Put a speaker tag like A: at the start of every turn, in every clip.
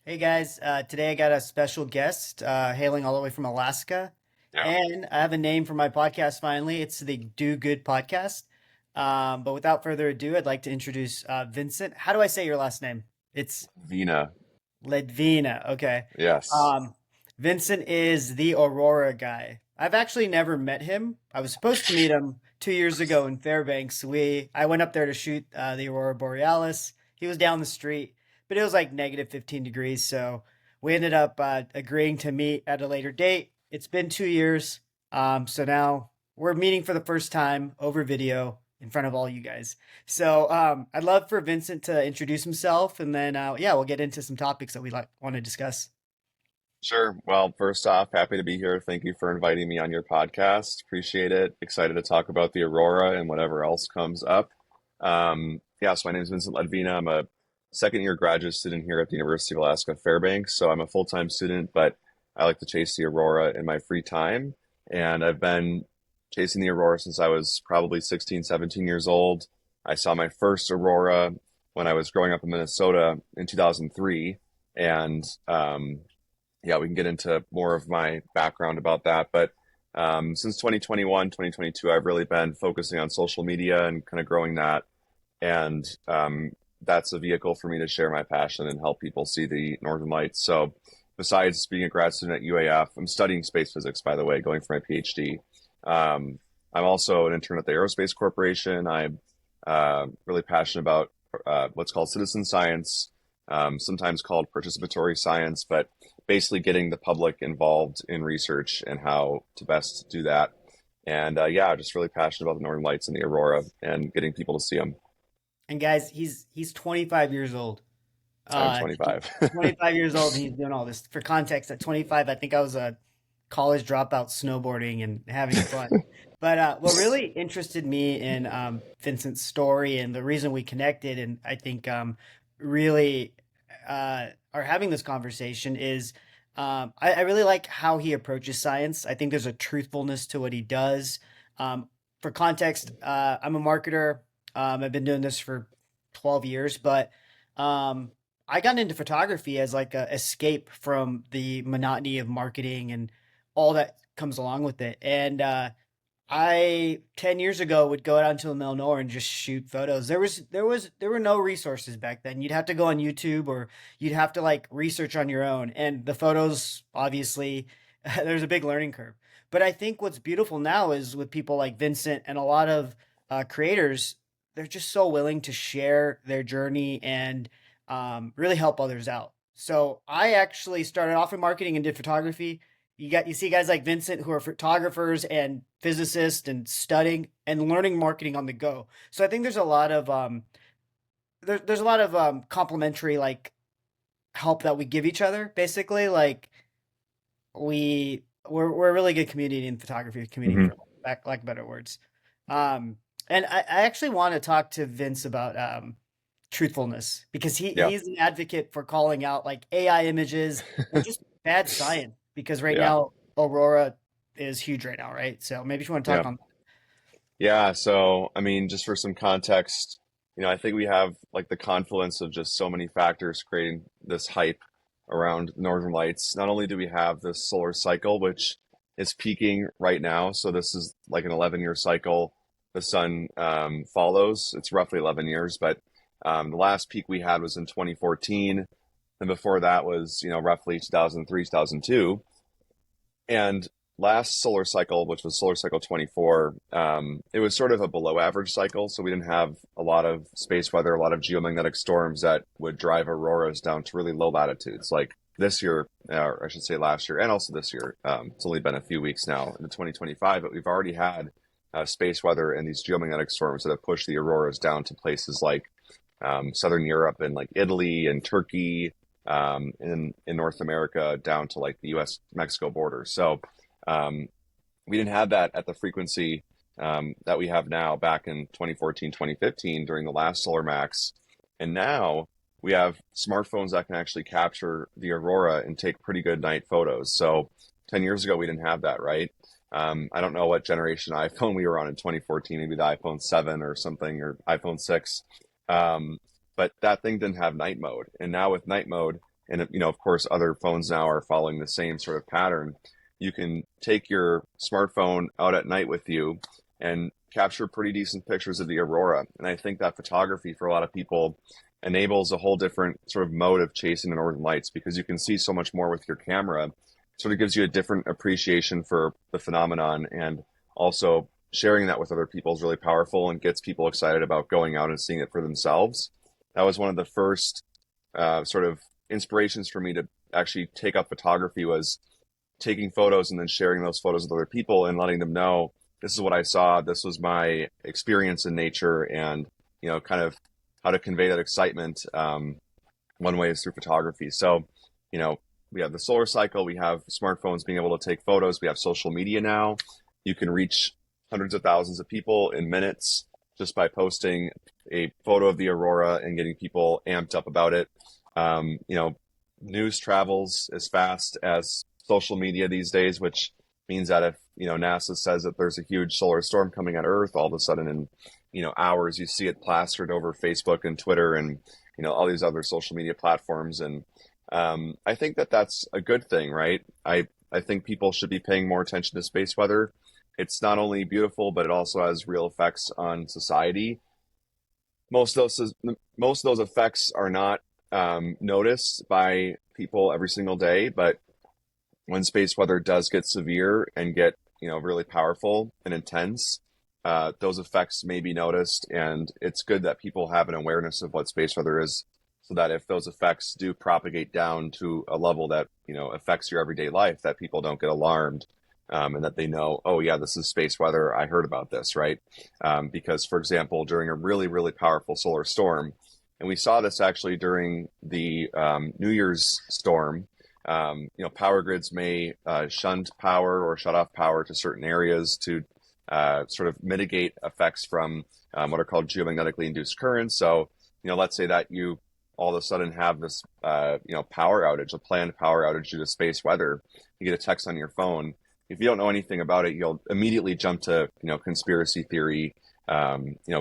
A: Hey guys, today I got a special guest hailing all the way from Alaska,
B: Yeah.
A: and I have a name for my podcast finally. It's the Do Good Podcast. But without further ado, I'd like to introduce Vincent. How do I say your last name? It's
B: Vina.
A: Ledvina. Okay.
B: Yes.
A: Um, Vincent is the Aurora guy. I've actually never met him. I was supposed to meet him 2 years ago in Fairbanks. I went up there to shoot the Aurora Borealis. He was down the street, but it was like negative 15 degrees. So we ended up agreeing to meet at a later date. It's been 2 years. So now we're meeting for the first time over video in front of all you guys. So I'd love for Vincent to introduce himself, and then yeah, we'll get into some topics that we want to discuss.
B: Sure. Well, first off, happy to be here. Thank you for inviting me on your podcast. Appreciate it. Excited to talk about the Aurora and whatever else comes up. Yeah, so my name is Vincent Ledvina. I'm a second year graduate student here at the University of Alaska Fairbanks. So I'm a full-time student, but I like to chase the Aurora in my free time. And I've been chasing the Aurora since I was probably 16, 17 years old. I saw my first Aurora when I was growing up in Minnesota in 2003. And yeah, we can get into more of my background about that. But since 2021, 2022, I've really been focusing on social media and kind of growing that. And that's a vehicle for me to share my passion and help people see the Northern Lights. So besides being a grad student at UAF, I'm studying space physics, by the way, going for my PhD. I'm also an intern at the Aerospace Corporation. I'm really passionate about what's called citizen science, sometimes called participatory science, but basically getting the public involved in research and how to best do that. And yeah, just really passionate about the Northern Lights and the Aurora and getting people to see them.
A: And guys, he's 25 years old.
B: I'm
A: He's
B: 25.
A: 25 years old, and he's doing all this. For context, at 25, I think I was a college dropout snowboarding and having fun. But what really interested me in Vincent's story and the reason we connected, and I think really are having this conversation is I really like how he approaches science. I think there's a truthfulness to what he does. For context, I'm a marketer. I've been doing this for 12 years, but um, I got into photography as like a escape from the monotony of marketing and all that comes along with it. And I 10 years ago would go out into the middle of nowhere and just shoot photos. There were no resources back then. You'd have to go on YouTube or you'd have to like research on your own. And the photos obviously there's a big learning curve. But I think what's beautiful now is with people like Vincent and a lot of creators, they're just so willing to share their journey and really help others out. So I actually started off in marketing and did photography. You see guys like Vincent who are photographers and physicists and studying and learning marketing on the go. So I think there's a lot of there's a lot of complementary like help that we give each other. Basically, like we're a really good community in photography community
B: Hmm.
A: for lack of better words. Um, and I actually want to talk to Vince about truthfulness because
B: Yeah.
A: he's an advocate for calling out like AI images and just bad science because right
B: Yeah.
A: now Aurora is huge right now, right? So maybe if you want to talk
B: Yeah.
A: on
B: Yeah. So, I mean, just for some context, I think we have like the confluence of just so many factors creating this hype around Northern Lights. Not only do we have this solar cycle, which is peaking right now, so this is like an 11-year cycle. The sun follows. It's roughly 11 years, but the last peak we had was in 2014, and before that was roughly 2003, 2002. And last solar cycle, which was solar cycle 24, it was sort of a below average cycle. So we didn't have a lot of space weather, a lot of geomagnetic storms that would drive auroras down to really low latitudes. Like this year, or I should say last year, and also this year. It's only been a few weeks now into 2025, but we've already had space weather and these geomagnetic storms that have pushed the auroras down to places like Southern Europe and like Italy and Turkey, in North America down to like the U.S. Mexico border. So um, we didn't have that at the frequency that we have now back in 2014, 2015 during the last solar max. And now we have smartphones that can actually capture the aurora and take pretty good night photos. So 10 years ago, we didn't have that, right? I don't know what generation iPhone we were on in 2014, maybe the iPhone 7 or something, or iPhone 6. Um, but that thing didn't have night mode. And now with night mode, and of course, other phones now are following the same sort of pattern. You can take your smartphone out at night with you and capture pretty decent pictures of the aurora. And I think that photography for a lot of people enables a whole different sort of mode of chasing the northern lights, because you can see so much more with your camera. Sort of gives you a different appreciation for the phenomenon, and also sharing that with other people is really powerful and gets people excited about going out and seeing it for themselves. That was one of the first sort of inspirations for me to actually take up photography, was taking photos and then sharing those photos with other people and letting them know, this is what I saw, this was my experience in nature, and kind of how to convey that excitement. One way is through photography. So you know we have the solar cycle, we have smartphones being able to take photos, we have social media now. You can reach hundreds of thousands of people in minutes just by posting a photo of the aurora and getting people amped up about it. News travels as fast as social media these days, which means that if NASA says that there's a huge solar storm coming at Earth, all of a sudden in hours you see it plastered over Facebook and Twitter and all these other social media platforms. And I think that that's a good thing, right? I think people should be paying more attention to space weather. It's not only beautiful, but it also has real effects on society. Most of those effects are not noticed by people every single day, but when space weather does get severe and get really powerful and intense, those effects may be noticed, and it's good that people have an awareness of what space weather is, so that if those effects do propagate down to a level that affects your everyday life, that people don't get alarmed, and that they know, oh yeah, this is space weather, I heard about this, right? Because, for example, during a really, really powerful solar storm, and we saw this actually during the New Year's storm, power grids may shunt power or shut off power to certain areas to sort of mitigate effects from what are called geomagnetically induced currents. So, let's say that you all of a sudden have this, power outage, a planned power outage due to space weather. You get a text on your phone. If you don't know anything about it, you'll immediately jump to, conspiracy theory,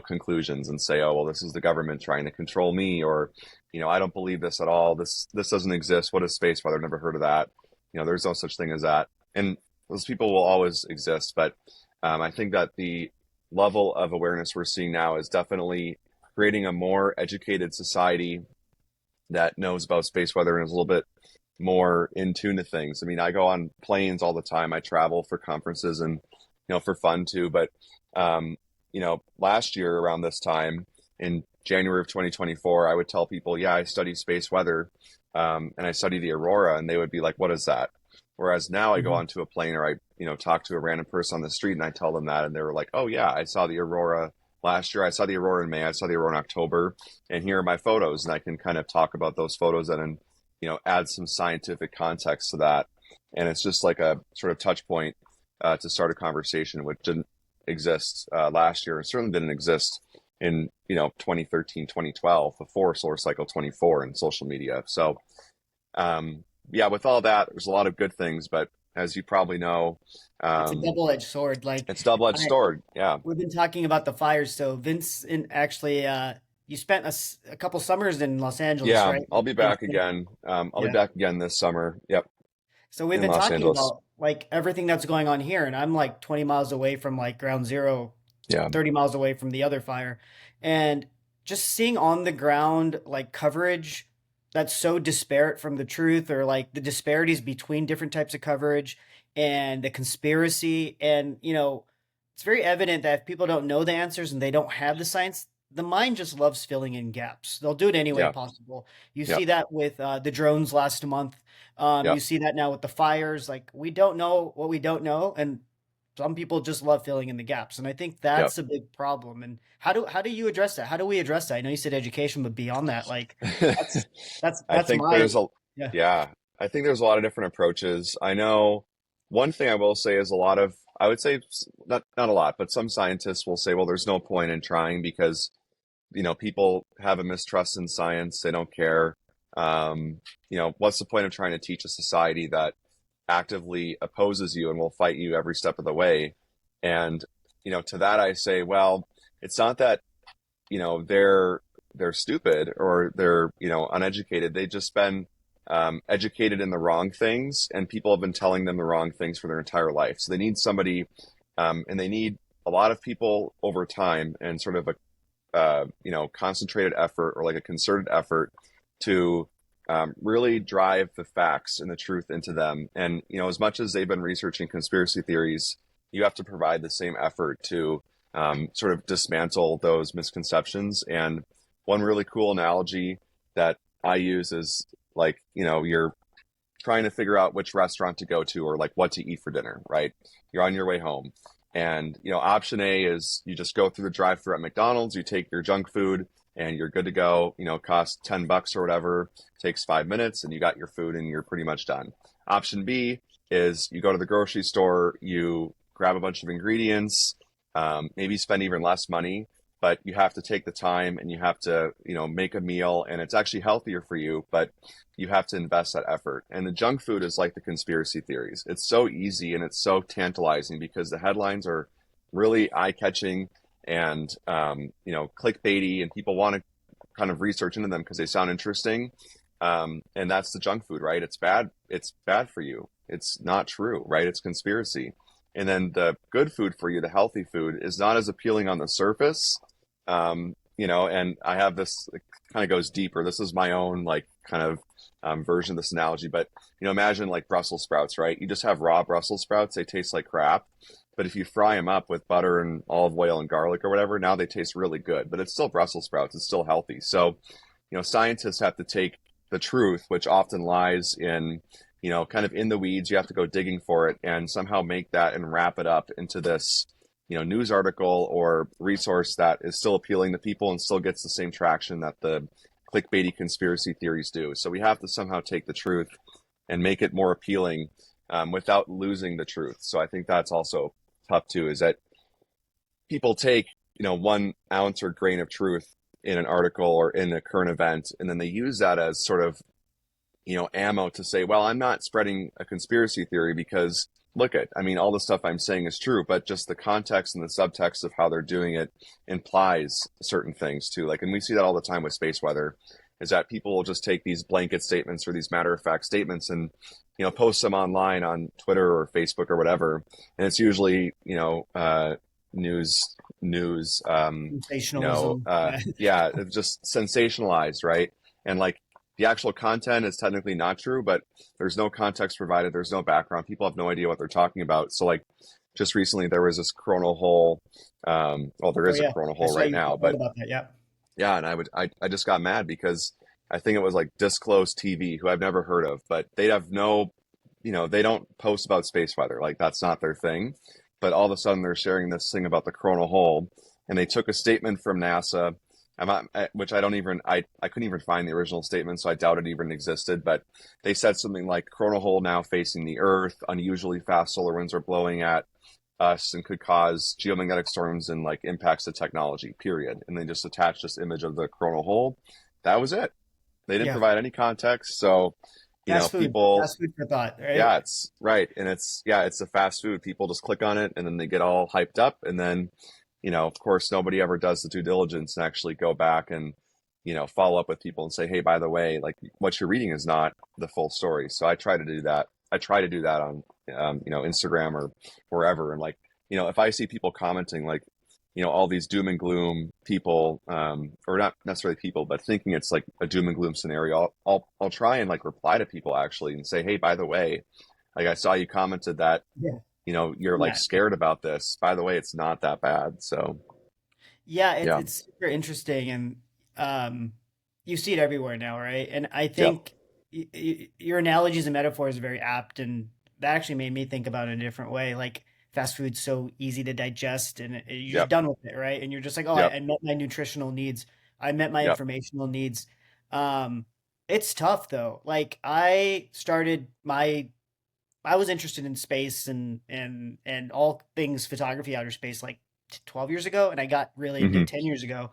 B: conclusions and say, oh, well, this is the government trying to control me, or, I don't believe this at all. This doesn't exist. What is space weather? I've never heard of that. There's no such thing as that. And those people will always exist. But I think that the level of awareness we're seeing now is definitely creating a more educated society that knows about space weather and is a little bit more in tune to things. I mean, I go on planes all the time. I travel for conferences and, for fun too. But, last year around this time in January of 2024, I would tell people, yeah, I study space weather, and I study the aurora, and they would be like, what is that? Whereas now I go
A: Mhm.
B: onto a plane, or I, talk to a random person on the street and I tell them that, and they were like, oh yeah, I saw the aurora last year. I saw the aurora in May. I saw the aurora in October, and here are my photos. And I can kind of talk about those photos and, add some scientific context to that. And it's just like a sort of touch point to start a conversation, which didn't exist last year. It certainly didn't exist in, 2013, 2012, before solar cycle 24 and social media. So, yeah, with all that, there's a lot of good things, but as you probably know,
A: It's a
B: um,
A: double-edged sword. Like
B: it's double-edged
A: I,
B: sword. Yeah.
A: we've been talking about the fires. So Vince, actually, you spent a couple summers in Los Angeles,
B: Yeah.
A: right?
B: I'll be
A: And
B: back again. I'll be
A: yeah.
B: back again this summer. Yep.
A: So we've
B: In
A: been
B: Los
A: talking
B: Angeles.
A: about like everything that's going on here, and I'm like 20 miles away from like ground zero,
B: Yeah.
A: 30 miles away from the other fire. And just seeing on the ground like coverage that's so disparate from the truth, or like the disparities between different types of coverage and the conspiracy. And, it's very evident that if people don't know the answers and they don't have the science, the mind just loves filling in gaps. They'll do it any way
B: Yeah.
A: possible. You
B: Yeah.
A: see that with the drones last month.
B: Yeah.
A: You see that now with the fires. Like, we don't know what we don't know, and some people just love filling in the gaps, and I think
B: Yeah.
A: that's a big problem. And how do you address that? How do we address that? I know you said education, but beyond that, like that's that's
B: I
A: that's
B: think
A: my yeah.
B: yeah, I think there's a lot of different approaches. I know one thing I will say is I would say not a lot, but some scientists will say, well, there's no point in trying because, people have a mistrust in science. They don't care. What's the point of trying to teach a society that actively opposes you and will fight you every step of the way? And, to that I say, well, it's not that, they're stupid or they're, uneducated. They've just been educated in the wrong things, and people have been telling them the wrong things for their entire life. So they need somebody, and they need a lot of people over time, and sort of a concentrated effort, or like a concerted effort to really drive the facts and the truth into them. And as much as they've been researching conspiracy theories, you have to provide the same effort to sort of dismantle those misconceptions. And one really cool analogy that I use is, like, you're trying to figure out which restaurant to go to, or like what to eat for dinner, right? You're on your way home. And, option A is you just go through the drive through at McDonald's, you take your junk food and you're good to go. Costs $10 or whatever, takes 5 minutes, and you got your food and you're pretty much done. Option B is you go to the grocery store, you grab a bunch of ingredients, maybe spend even less money, but you have to take the time and you have to, make a meal, and it's actually healthier for you, but you have to invest that effort. And the junk food is like the conspiracy theories. It's so easy and it's so tantalizing because the headlines are really eye-catching and, clickbaity, and people want to kind of research into them because they sound interesting. And that's the junk food, right? It's bad. It's bad for you. It's not true, right? It's conspiracy. And then the good food for you, the healthy food, is not as appealing on the surface. And I have this, it kind of goes deeper. This is my own, like, kind of version of this analogy, but imagine like Brussels sprouts, right? You just have raw Brussels sprouts, they taste like crap. But if you fry them up with butter and olive oil and garlic or whatever, now they taste really good. But it's still Brussels sprouts, it's still healthy. So, scientists have to take the truth, which often lies in, kind of in the weeds. You have to go digging for it and somehow make that and wrap it up into this, news article or resource that is still appealing to people and still gets the same traction that the clickbaity conspiracy theories do. So we have to somehow take the truth and make it more appealing, without losing the truth. So I think that's also tough too, is that people take, 1 ounce or grain of truth in an article or in a current event, and then they use that as sort of, ammo to say, well, I'm not spreading a conspiracy theory because look at, I mean, all the stuff I'm saying is true, but just the context and the subtext of how they're doing it implies certain things too. Like, and we see that all the time with space weather, is that people will just take these blanket statements or these matter of fact statements and, post them online on Twitter or Facebook or whatever. And it's usually, news,
A: Sensationalism.
B: yeah, it's just sensationalized, right? And like, the actual content is technically not true, but there's no context provided. There's no background. People have no idea what they're talking about. So like, just recently there was this coronal hole. Well, there
A: Oh
B: is a
A: yeah,
B: coronal
A: I
B: hole
A: saw
B: right
A: you
B: now,
A: wrote
B: but
A: about that. Yeah.
B: yeah, and I just got mad because I think it was like Disclosed TV, who I've never heard of, but they have no, they don't post about space weather. Like, that's not their thing. But all of a sudden they're sharing this thing about the coronal hole, and they took a statement from NASA. Which I don't even, I couldn't even find the original statement, so I doubt it even existed. But they said something like, coronal hole now facing the Earth, unusually fast solar winds are blowing at us and could cause geomagnetic storms and like impacts to technology, period. And they just attached this image of the coronal hole. That was it. They didn't
A: Yeah.
B: provide any context. So, people,
A: Fast food for thought, right?
B: yeah, it's right. And it's the fast food. People just click on it and then they get all hyped up. And then, of course, nobody ever does the due diligence and actually go back and, follow up with people and say, hey, by the way, like, what you're reading is not the full story. So I try to do that. I try to do that on, Instagram or wherever. And like, if I see people commenting like, all these doom and gloom people, or not necessarily people, but thinking it's like a doom and gloom scenario, I'll try and like reply to people actually and say, hey, by the way, like, I saw you commented that,
A: Yeah.
B: you're like
A: Yeah.
B: scared about this. By the way, it's not that bad. So
A: Yeah,
B: yeah.
A: it's super interesting, and um, you see it everywhere now, right? And I
B: Yep.
A: think your analogies and metaphors are very apt, and that actually made me think about it in a different way. Like, fast food's so easy to digest, and you're just
B: Yep.
A: done with it, right? And you're just like, oh,
B: Yep.
A: I met my nutritional needs, I met my
B: Yep.
A: informational needs. Um, it's tough though. Like, I was interested in space and all things photography, outer space, like 12 years ago, and I got really into
B: Hmm.
A: it 10 years ago.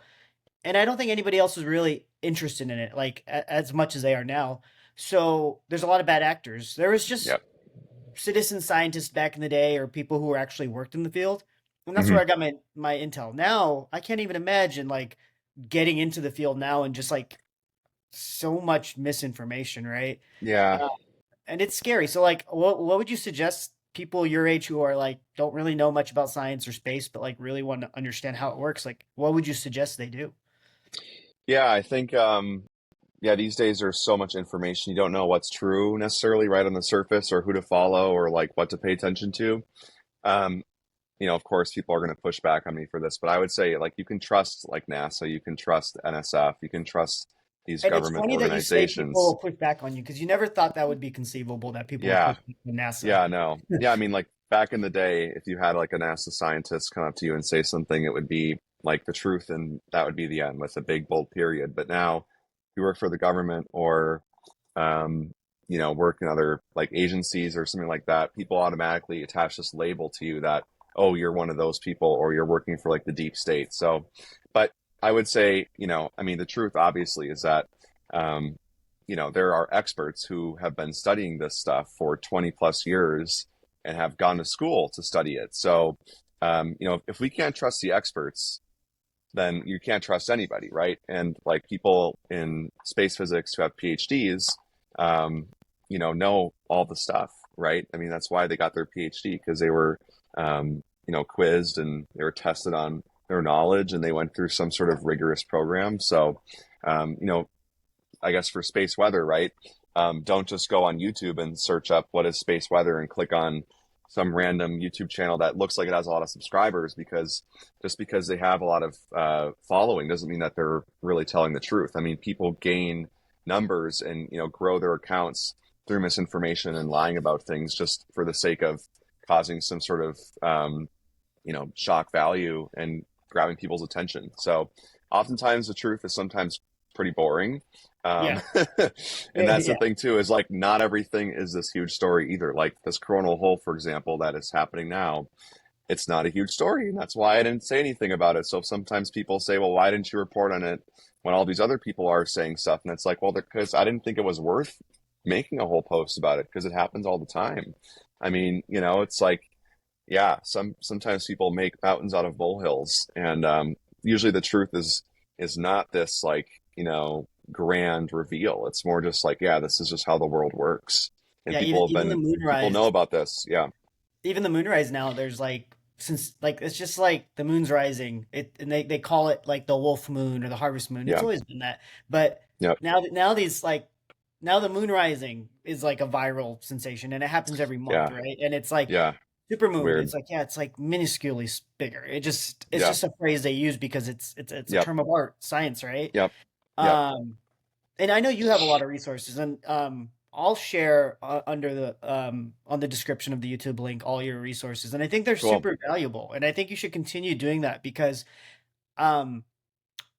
A: And I don't think anybody else was really interested in it like as much as they are now. So there's a lot of bad actors. There was just
B: Yep.
A: citizen scientists back in the day, or people who were actually worked in the field. And that's where
B: Hmm.
A: I got my intel. Now, I can't even imagine like getting into the field now and just like so much misinformation, right?
B: Yeah.
A: Uh, and it's scary. So like what would you suggest people your age who are like don't really know much about science or space but like really want to understand how it works, like what would you suggest they do?
B: Yeah, I think yeah, these days there's so much information. You don't know what's true necessarily right on the surface or who to follow or like what to pay attention to. Um, of course, people are going to push back on me for this, but I would say like you can trust like NASA, you can trust NSF, you can trust these
A: And it's
B: government
A: funny that you say people
B: organizations.
A: will push back on you because you never thought that would be conceivable that people would
B: Yeah,
A: push back on NASA.
B: yeah, no. Yeah, I mean like back in the day, if you had like a NASA scientist come up to you and say something, it would be like the truth and that would be the end with a big bold period. But now if you work for the government or um, work in other like agencies or something like that, people automatically attach this label to you that, oh, you're one of those people or you're working for like the deep state. So, but I would say, I mean, the truth obviously is that, um, there are experts who have been studying this stuff for 20 plus years and have gone to school to study it. So, if we can't trust the experts, then you can't trust anybody, right? And like people in space physics who have PhDs, um, know all the stuff, right? I mean, that's why they got their PhD because they were, quizzed and they were tested on their knowledge and they went through some sort of rigorous program. So, um, you know, I guess for space weather, right? Don't just go on YouTube and search up what is space weather and click on some random YouTube channel that looks like it has a lot of subscribers because just because they have a lot of following doesn't mean that they're really telling the truth. I mean, people gain numbers and grow their accounts through misinformation and lying about things just for the sake of causing some sort of shock value and grabbing people's attention. So oftentimes the truth is sometimes pretty boring.
A: Yeah.
B: And that's the
A: Yeah.
B: thing too, is like not everything is this huge story either. Like this coronal hole, for example, that is happening now, it's not a huge story. And that's why I didn't say anything about it. So sometimes people say, well, why didn't you report on it when all these other people are saying stuff? And it's like, well, because I didn't think it was worth making a whole post about it because it happens all the time. I mean, it's like, yeah, sometimes people make mountains out of molehills, and usually the truth is not this like grand reveal. It's more just like, yeah, this is just how the world works, and
A: Yeah, even the
B: people know
A: moonrise,
B: about this. Yeah,
A: even the moonrise now, there's like since like it's just like the moon's rising. It and they call it like the wolf moon or the harvest moon. It's
B: yeah,
A: always been that. But
B: yeah,
A: now these like now the moon rising is like a viral sensation and it happens every month,
B: yeah,
A: right? And it's like
B: yeah. It's
A: supermoon.
B: weird.
A: It's like yeah, it's like minusculely bigger. It's
B: Yeah,
A: just a phrase they use because it's a
B: yep,
A: term of art, science, right?
B: yep, yep.
A: Um and I know you have a lot of resources, and I'll share under the on the description of the YouTube link all your resources, and I think they're
B: Cool.
A: super valuable, and I think you should continue doing that because um,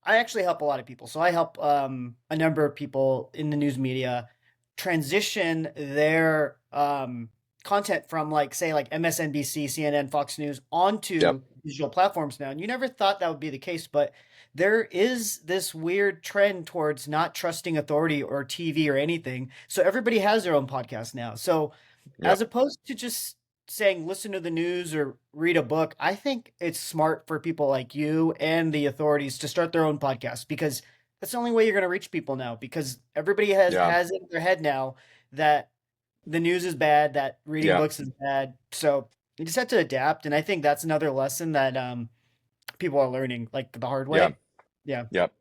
A: I actually help a lot of people. So I help a number of people in the news media transition their content from like say like MSNBC, CNN, Fox News
B: Yep.
A: onto digital platforms now. And you never thought that would be the case, but there is this weird trend towards not trusting authority or TV or anything. So everybody has their own podcast now. So as
B: Yep.
A: opposed to just saying listen to the news or read a book, I think it's smart for people like you and the authorities to start their own podcast because that's the only way you're going to reach people now because everybody
B: Yeah.
A: has it in their head now that the news is bad, that reading
B: Yeah.
A: books is bad. So you just have to adapt, and I think that's another lesson that people are learning like the hard
B: Yeah.
A: way. Yeah.
B: Yep.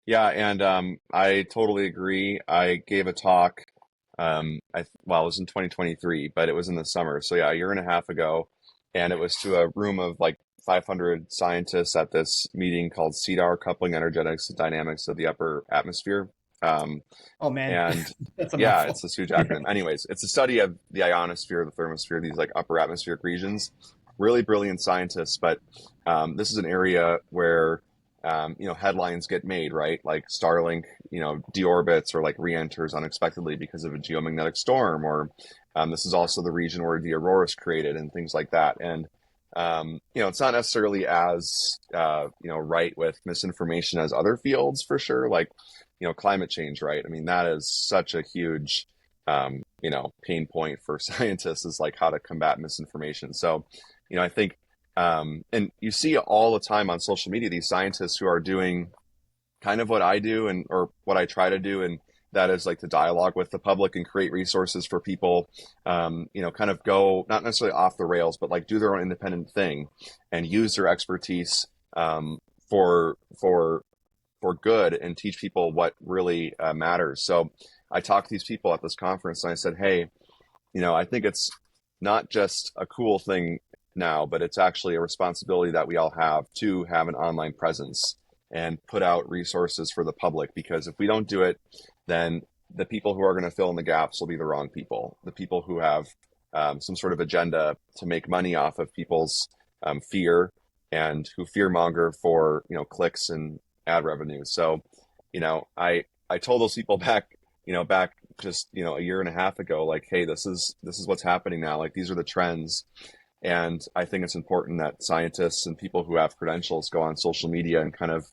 B: Yeah. And I totally agree. I gave a talk. Well, it was in 2023, but it was in the summer. So yeah, a year and a half ago, and it was to a room of like 500 scientists at this meeting called CEDAR, Coupling Energetics and Dynamics of the Upper Atmosphere. Um,
A: Oh man,
B: and
A: that's a
B: yeah,
A: mouthful.
B: it's a huge acronym. Anyways, it's a study of the ionosphere, the thermosphere, these like upper atmospheric regions. Really brilliant scientists, but this is an area where headlines get made, right? Like Starlink, deorbits or like re-enters unexpectedly because of a geomagnetic storm, or this is also the region where the auroras created and things like that. And it's not necessarily as right with misinformation as other fields for sure, like climate change, right? I mean, that is such a huge pain point for scientists is like how to combat misinformation. So, I think and you see all the time on social media these scientists who are doing kind of what I do and or what I try to do, and that is like to dialogue with the public and create resources for people, kind of go not necessarily off the rails, but like do their own independent thing and use their expertise for for good and teach people what really matters. So I talked to these people at this conference and I said, hey, I think it's not just a cool thing now, but it's actually a responsibility that we all have to have an online presence and put out resources for the public. Because if we don't do it, then the people who are going to fill in the gaps will be the wrong people. The people who have some sort of agenda to make money off of people's fear and who fearmonger for clicks and ad revenue. So, I told those people back just a year and a half ago, like, hey, this is what's happening now. Like these are the trends, and I think it's important that scientists and people who have credentials go on social media and kind of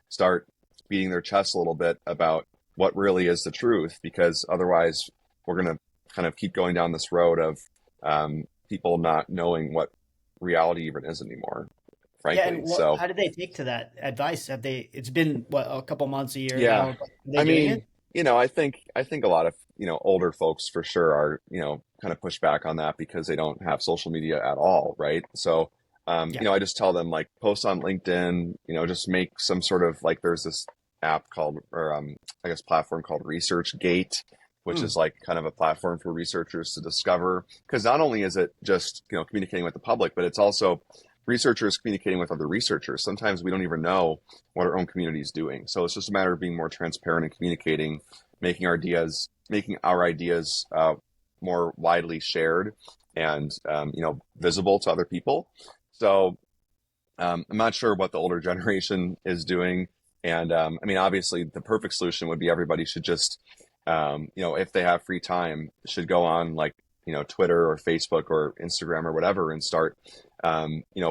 B: start beating their chest a little bit about what really is the truth, because otherwise we're going to kind of keep going down this road of people not knowing what reality even is anymore,
A: Yeah,
B: frankly.
A: and
B: So
A: how did they take to that advice? Have they? It's been what, a couple months, a year
B: yeah,
A: now. Are they
B: I
A: doing it?
B: mean, I think a lot of older folks for sure are kind of push back on that because they don't have social media at all, right? So
A: Yeah.
B: I just tell them like post on LinkedIn, just make some sort of like there's this app called or I guess platform called ResearchGate, which
A: Hmm.
B: is like kind of a platform for researchers to discover, because not only is it just communicating with the public, but it's also researchers communicating with other researchers. Sometimes we don't even know what our own community is doing. So it's just a matter of being more transparent and communicating, making our ideas more widely shared and visible to other people. So I'm not sure what the older generation is doing, and I mean, obviously, the perfect solution would be everybody should just, if they have free time, should go on like Twitter or Facebook or Instagram or whatever and start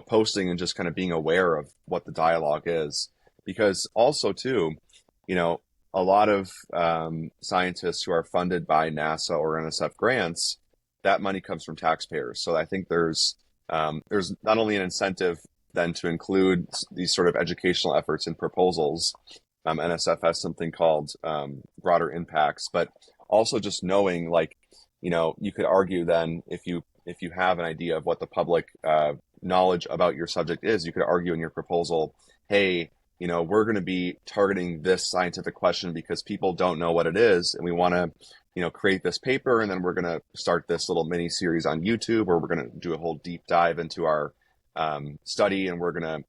B: posting and just kind of being aware of what the dialogue is. Because also too, you know, a lot of scientists who are funded by NASA or NSF grants, that money comes from taxpayers. So I think there's not only an incentive then to include these sort of educational efforts in proposals. NSF has something called broader impacts, but also just knowing like, you could argue then if you have an idea of what the public knowledge about your subject is, you could argue in your proposal, hey, we're going to be targeting this scientific question because people don't know what it is, and we want to, create this paper, and then we're going to start this little mini series on YouTube where we're going to do a whole deep dive into our study, and we're going to,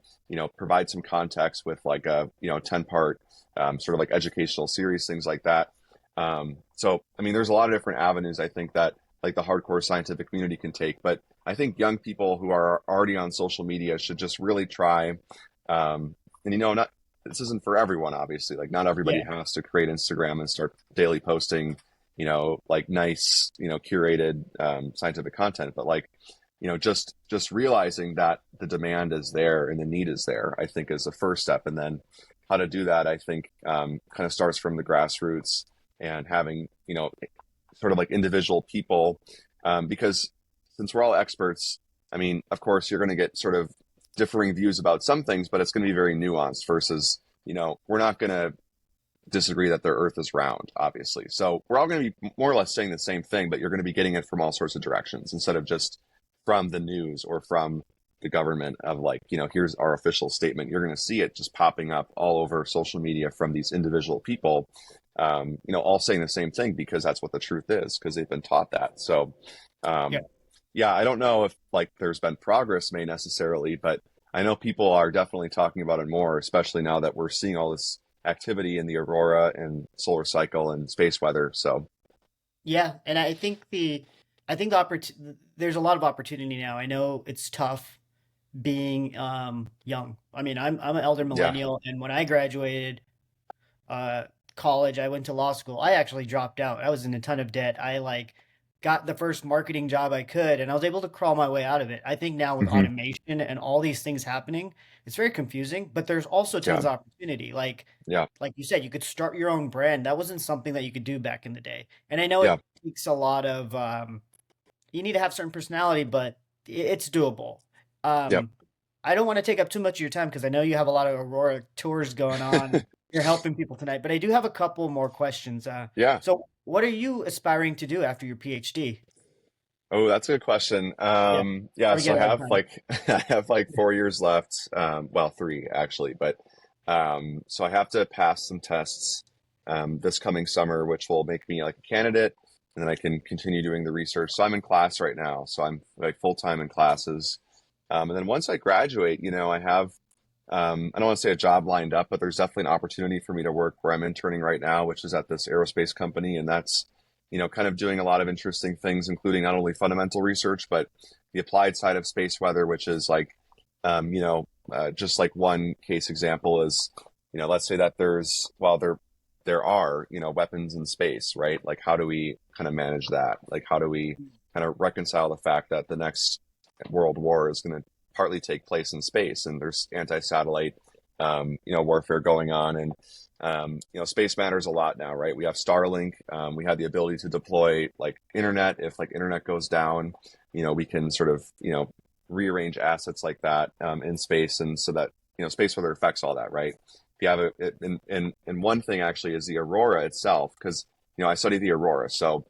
B: provide some context with like a, 10-part sort of like educational series, things like that. So, I mean, there's a lot of different avenues I think that like the hardcore scientific community can take, but I think young people who are already on social media should just really try. And not this isn't for everyone, obviously. Like not everybody
A: Yeah.
B: has to create Instagram and start daily posting, like nice, curated scientific content, but like just realizing that the demand is there and the need is there, I think is the first step. And then how to do that, I think, kind of starts from the grassroots and having, sort of like individual people, because since we're all experts, I mean, of course, you're going to get sort of differing views about some things, but it's going to be very nuanced versus, we're not going to disagree that the earth is round, obviously. So we're all going to be more or less saying the same thing, but you're going to be getting it from all sorts of directions instead of just from the news or from the government of like, here's our official statement. You're going to see it just popping up all over social media from these individual people, all saying the same thing because that's what the truth is, because they've been taught that. So,
A: Yeah.
B: um, yeah, I don't know if like there's been progress made necessarily, but I know people are definitely talking about it more, especially now that we're seeing all this activity in the aurora and solar cycle and space weather. So,
A: Yeah, and I think there's a lot of opportunity now. I know it's tough being young. I mean, I'm an elder
B: yeah.
A: millennial, and when I graduated uh college, I went to law school. I actually dropped out. I was in a ton of debt. I like got the first marketing job I could, and I was able to crawl my way out of it. I think now with
B: Hmm.
A: automation and all these things happening, it's very confusing, but there's also
B: Yeah.
A: tons of opportunity.
B: Yeah.
A: Like you said, you could start your own brand. That wasn't something that you could do back in the day. And I know
B: Yeah.
A: it takes a lot of you need to have certain personality, but it's doable.
B: Yeah.
A: Um, I don't want to take up too much of your time because I know you have a lot of Aurora tours going on. you're helping people tonight. But I do have a couple more questions.
B: Yeah.
A: So what are you aspiring to do after your PhD?
B: Oh, that's a good question.
A: Yeah,
B: Yeah,
A: probably
B: so
A: get
B: I
A: it all the
B: have
A: time.
B: like I have like 4 years left. Well, three actually, but so I have to pass some tests this coming summer, which will make me like a candidate, and then I can continue doing the research. So I'm in class right now, so I'm like full time in classes. And then once I graduate, I have I don't want to say a job lined up, but there's definitely an opportunity for me to work where I'm interning right now, which is at this aerospace company. And that's, kind of doing a lot of interesting things, including not only fundamental research, but the applied side of space weather, which is like, just like one case example is, let's say that there are, weapons in space, right? Like, how do we kind of manage that? Like, how do we kind of reconcile the fact that the next world war is going to partly take place in space, and there's anti-satellite, warfare going on, and space matters a lot now, right? We have Starlink. We have the ability to deploy like internet. If like internet goes down, we can sort of rearrange assets like that in space, and so that space weather affects all that, right? If you have and one thing actually is the aurora itself, because I study the aurora, so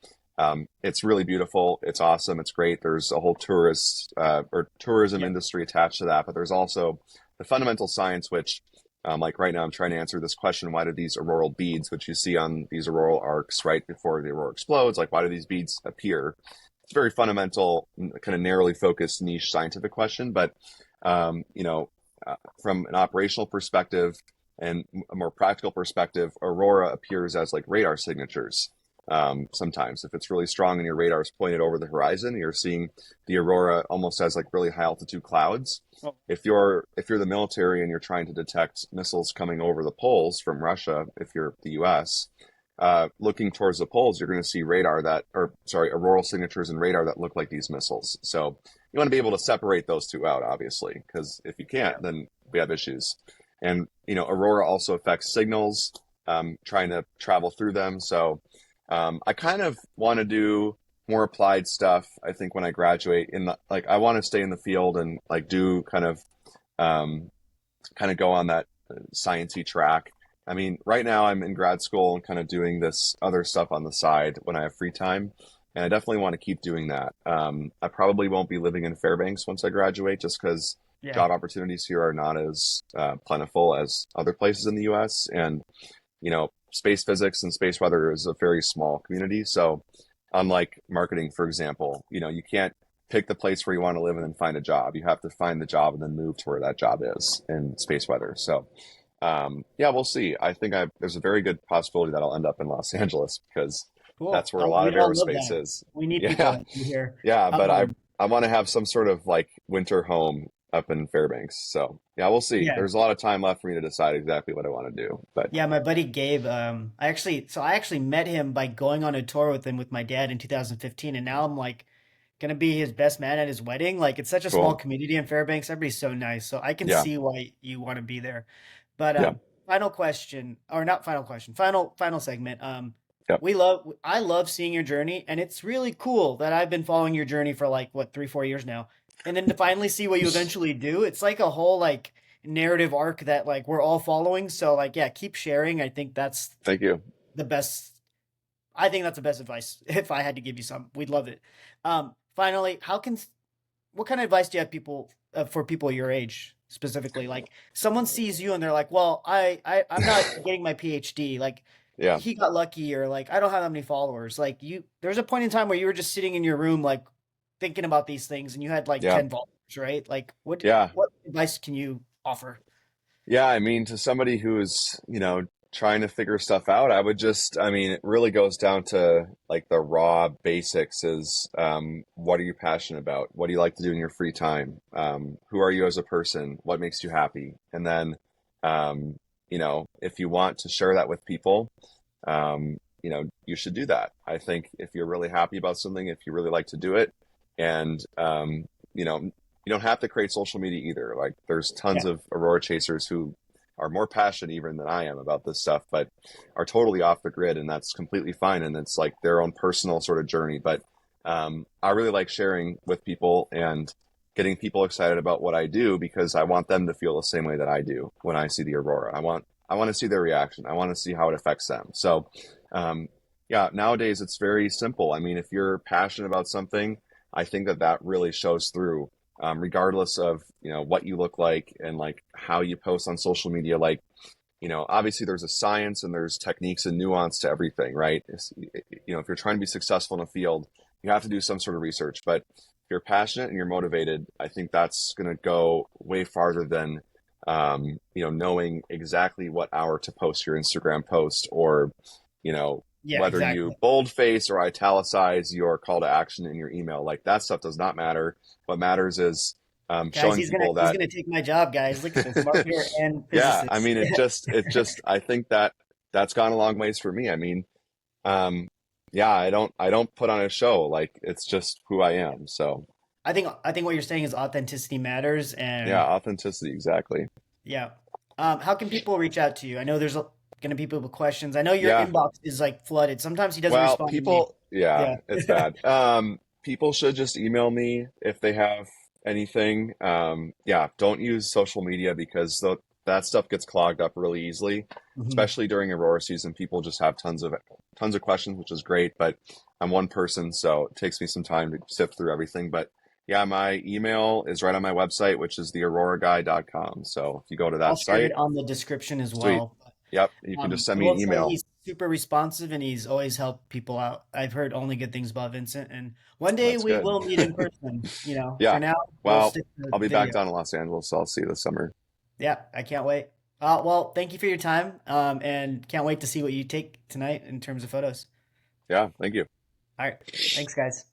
B: it's really beautiful. It's awesome. It's great. There's a whole or tourism
A: Yeah.
B: industry attached to that, but there's also the fundamental science, which, like right now, I'm trying to answer this question: why do these auroral beads, which you see on these auroral arcs right before the aurora explodes, like why do these beads appear? It's a very fundamental, kind of narrowly focused, niche scientific question, but um, you know, from an operational perspective and a more practical perspective, aurora appears as like radar signatures. Sometimes, if it's really strong and your radar is pointed over the horizon, you're seeing the aurora almost as like really high altitude clouds.
A: Oh,
B: If you're the military and you're trying to detect missiles coming over the poles from Russia, if you're the U.S., looking towards the poles, you're going to see auroral signatures and radar that look like these missiles. So you want to be able to separate those two out, obviously, because if you
A: yeah.
B: can't, then we have issues. And aurora also affects signals, trying to travel through them. So I kind of want to do more applied stuff. I think when I graduate, like I want to stay in the field and like do um, kind of go on that sciencey track. I mean, right now I'm in grad school and kind of doing this other stuff on the side when I have free time, and I definitely want to keep doing that. I probably won't be living in Fairbanks once I graduate, just because
A: Yeah.
B: job opportunities here are not as plentiful as other places in the U.S. And space physics and space weather is a very small community. So, unlike marketing, for example, you can't pick the place where you want to live and then find a job. You have to find the job and then move to where that job is in space weather. So, yeah, we'll see. I think there's a very good possibility that I'll end up in Los Angeles because
A: Cool.
B: that's where a lot of
A: We'd all love
B: aerospace
A: that.
B: is.
A: We need people
B: Yeah,
A: like you here.
B: yeah, but I
A: Um,
B: I want to have some sort of like winter home up in Fairbanks. So yeah, we'll see.
A: yeah.
B: There's a lot of time left for me to decide exactly what I want to do. But
A: Yeah, my buddy Gabe, I actually met him by going on a tour with him with my dad in 2015, and now I'm like gonna be his best man at his wedding. Like it's such a small
B: cool.
A: community in Fairbanks. Everybody's so nice. So I can
B: Yeah,
A: see why you want to be there. But
B: yeah,
A: final question, or not final question, final segment.
B: yeah.
A: I love seeing your journey, and it's really cool that I've been following your journey for like what 3 4 years now, and then to finally see what you eventually do, it's like a whole like narrative arc that like we're all following. So like yeah, keep sharing. I think that's
B: Thank you.
A: the best. I think that's the best advice. If I had to give you some, we'd love it. Finally, what kind of advice do you have for people your age specifically? Like someone sees you and they're like, "Well, I'm not getting my PhD. Like
B: Yeah,
A: he got lucky, or like I don't have that many followers." Like there's a point in time where you were just sitting in your room, like thinking about these things, and you had like
B: yeah,
A: 10 followers, right? Like
B: yeah.
A: what advice can you offer?
B: Yeah, I mean, to somebody who's, trying to figure stuff out, I mean, it really goes down to like the raw basics is, what are you passionate about? What do you like to do in your free time? Who are you as a person? What makes you happy? And then, if you want to share that with people, you should do that. I think if you're really happy about something, if you really like to do it, and, you don't have to create social media either. Like there's tons
A: Yeah,
B: of Aurora chasers who are more passionate even than I am about this stuff, but are totally off the grid, and that's completely fine. And it's like their own personal sort of journey. But I really like sharing with people and getting people excited about what I do because I want them to feel the same way that I do when I see the aurora. I want to see their reaction. I want to see how it affects them. So, um, yeah, nowadays it's very simple. I mean, if you're passionate about something, I think that that really shows through, regardless of, what you look like and like how you post on social media. Like, obviously there's a science and there's techniques and nuance to everything, right? If you're trying to be successful in a field, you have to do some sort of research. But if you're passionate and you're motivated, I think that's going to go way farther than, knowing exactly what hour to post your Instagram post, or,
A: Yeah,
B: whether you
A: exactly.
B: boldface or italicize your call to action in your email. Like that stuff does not matter. What matters is,
A: Guys,
B: showing people
A: he's
B: that.
A: gonna take my job, guys. Look at this, marketer and
B: Yeah, I
A: physicist.
B: mean, I think that that's gone a long ways for me. I mean, um, yeah, I don't put on a show. Like it's just who I am. So
A: I think what you're saying is authenticity matters,
B: yeah,
A: and
B: authenticity, exactly.
A: yeah. How can people reach out to you? I know there's gonna be people with questions. I know your
B: Yeah,
A: inbox is like flooded. Sometimes he doesn't
B: well,
A: respond to me.
B: yeah,
A: Yeah.
B: it's bad. People should just email me if they have anything. Yeah, don't use social media because that stuff gets clogged up really easily,
A: Mhm.
B: especially during Aurora season. People just have tons of questions, which is great, but I'm one person, so it takes me some time to sift through everything. But yeah, my email is right on my website, which is theauroraguy.com. So if you go to
A: I'll
B: that
A: share it
B: site,
A: on the description as
B: sweet.
A: well.
B: Yep, you can just
A: I
B: send me
A: will
B: an
A: say
B: email.
A: he's super responsive and he's always helped people out. I've heard only good things about Vincent, and one day
B: That's
A: we
B: good.
A: will meet in person. For
B: Yeah.
A: now, we'll
B: Well,
A: stick to
B: I'll be back
A: video.
B: down in Los Angeles, so I'll see you this summer.
A: Yeah, I can't wait. Well, thank you for your time, and can't wait to see what you take tonight in terms of photos.
B: Yeah, thank you.
A: All right, thanks, guys.